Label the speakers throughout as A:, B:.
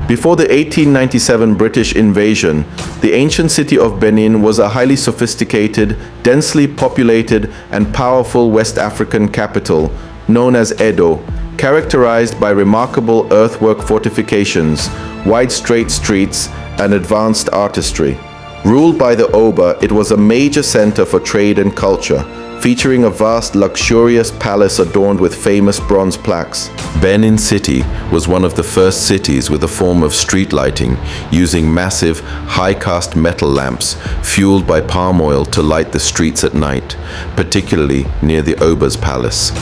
A: Before the 1897 British invasion, the ancient city of Benin was a highly sophisticated, densely populated, and powerful West African capital known as Edo, characterized by remarkable earthwork fortifications, wide straight streets, and advanced artistry. Ruled by the Oba, it was a major center for trade and culture, featuring a vast, luxurious palace adorned with famous bronze plaques. Benin City was one of the first cities with a form of street lighting, using massive, high-cast metal lamps fueled by palm oil to light the streets at night, particularly near the Oba's palace.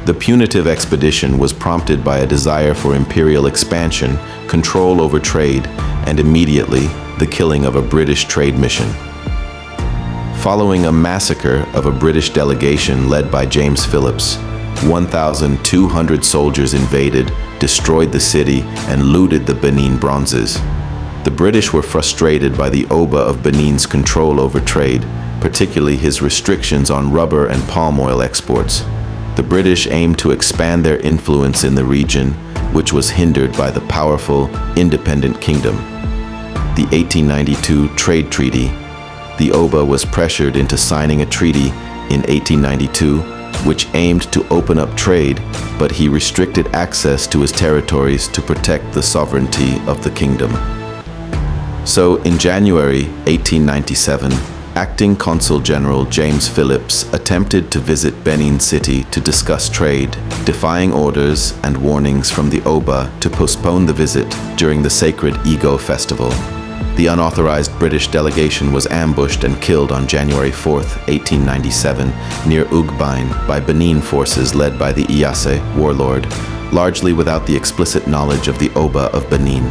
A: The punitive expedition was prompted by a desire for imperial expansion, control over trade, and immediately the killing of a British trade mission. Following a massacre of a British delegation led by James Phillips, 1,200 soldiers invaded, destroyed the city, and looted the Benin bronzes. The British were frustrated by the Oba of Benin's control over trade, particularly his restrictions on rubber and palm oil exports. The British aimed to expand their influence in the region, which was hindered by the powerful, independent kingdom. The 1892 Trade Treaty. The Oba was pressured into signing a treaty in 1892, which aimed to open up trade, but he restricted access to his territories to protect the sovereignty of the kingdom. So, in January 1897, Acting Consul General James Phillips attempted to visit Benin City to discuss trade, defying orders and warnings from the Oba to postpone the visit during the sacred Ego festival. The unauthorized British delegation was ambushed and killed on January 4, 1897, near Ugbain by Benin forces led by the Iyase warlord, largely without the explicit knowledge of the Oba of Benin.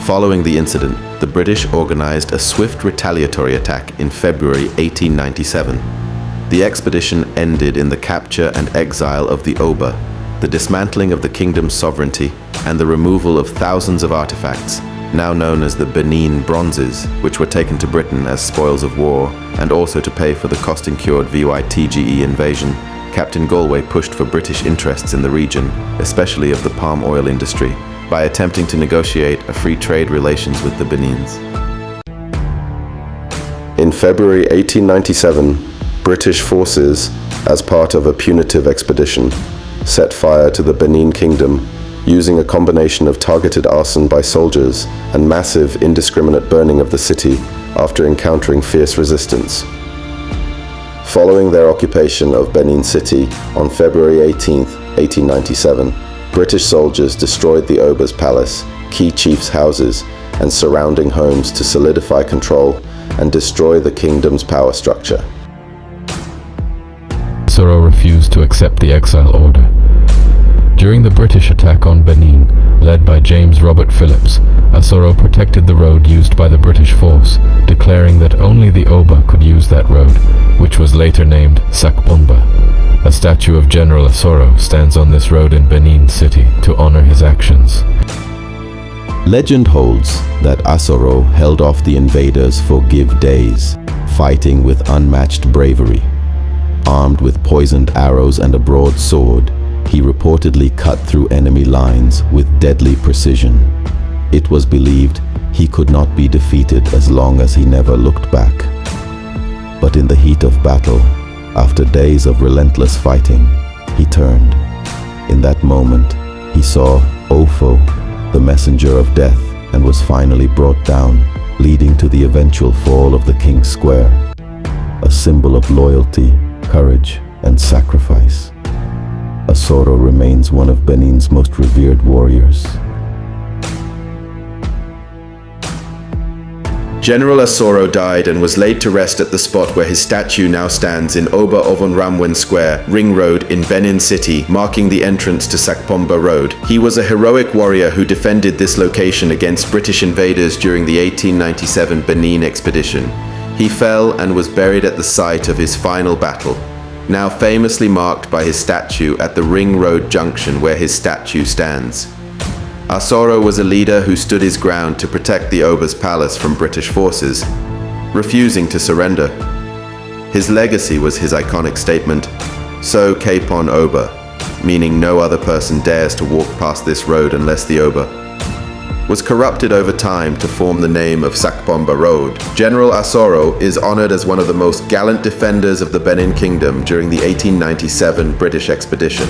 A: Following the incident, the British organized a swift retaliatory attack in February 1897. The expedition ended in the capture and exile of the Oba, the dismantling of the kingdom's sovereignty, and the removal of thousands of artifacts, now known as the Benin bronzes, which were taken to Britain as spoils of war, and also to pay for the cost-incurred VYTGE invasion. Captain Galway pushed for British interests in the region, especially of the palm oil industry, by attempting to negotiate a free trade relations with the Benins. In February 1897, British forces, as part of a punitive expedition, set fire to the Benin Kingdom, using a combination of targeted arson by soldiers and massive, indiscriminate burning of the city after encountering fierce resistance. Following their occupation of Benin City on February 18, 1897, British soldiers destroyed the Oba's palace, key chiefs' houses, and surrounding homes to solidify control and destroy the kingdom's power structure.
B: Asoro refused to accept the exile order. During the British attack on Benin, led by James Robert Phillips, Asoro protected the road used by the British force, declaring that only the Oba could use that road, which was later named Sakpomba. A statue of General Asoro stands on this road in Benin City to honor his actions.
A: Legend holds that Asoro held off the invaders for days, fighting with unmatched bravery. Armed with poisoned arrows and a broadsword, he reportedly cut through enemy lines with deadly precision. It was believed he could not be defeated as long as he never looked back. But in the heat of battle, after days of relentless fighting, he turned. In that moment, he saw Ofo, the messenger of death, and was finally brought down, leading to the eventual fall of the King's Square, a symbol of loyalty, courage, and sacrifice. Asoro remains one of Benin's most revered warriors. General Asoro died and was laid to rest at the spot where his statue now stands in Oba Ovonramwen Square, Ring Road in Benin City, marking the entrance to Sakpomba Road. He was a heroic warrior who defended this location against British invaders during the 1897 Benin expedition. He fell and was buried at the site of his final battle, now famously marked by his statue at the Ring Road junction where his statue stands. Asoro was a leader who stood his ground to protect the Oba's palace from British forces, refusing to surrender. His legacy was his iconic statement, "So Capon Oba," meaning no other person dares to walk past this road unless the Oba. was corrupted over time to form the name of Sakbomba Road. General Asoro is honored as one of the most gallant defenders of the Benin Kingdom during the 1897 British expedition.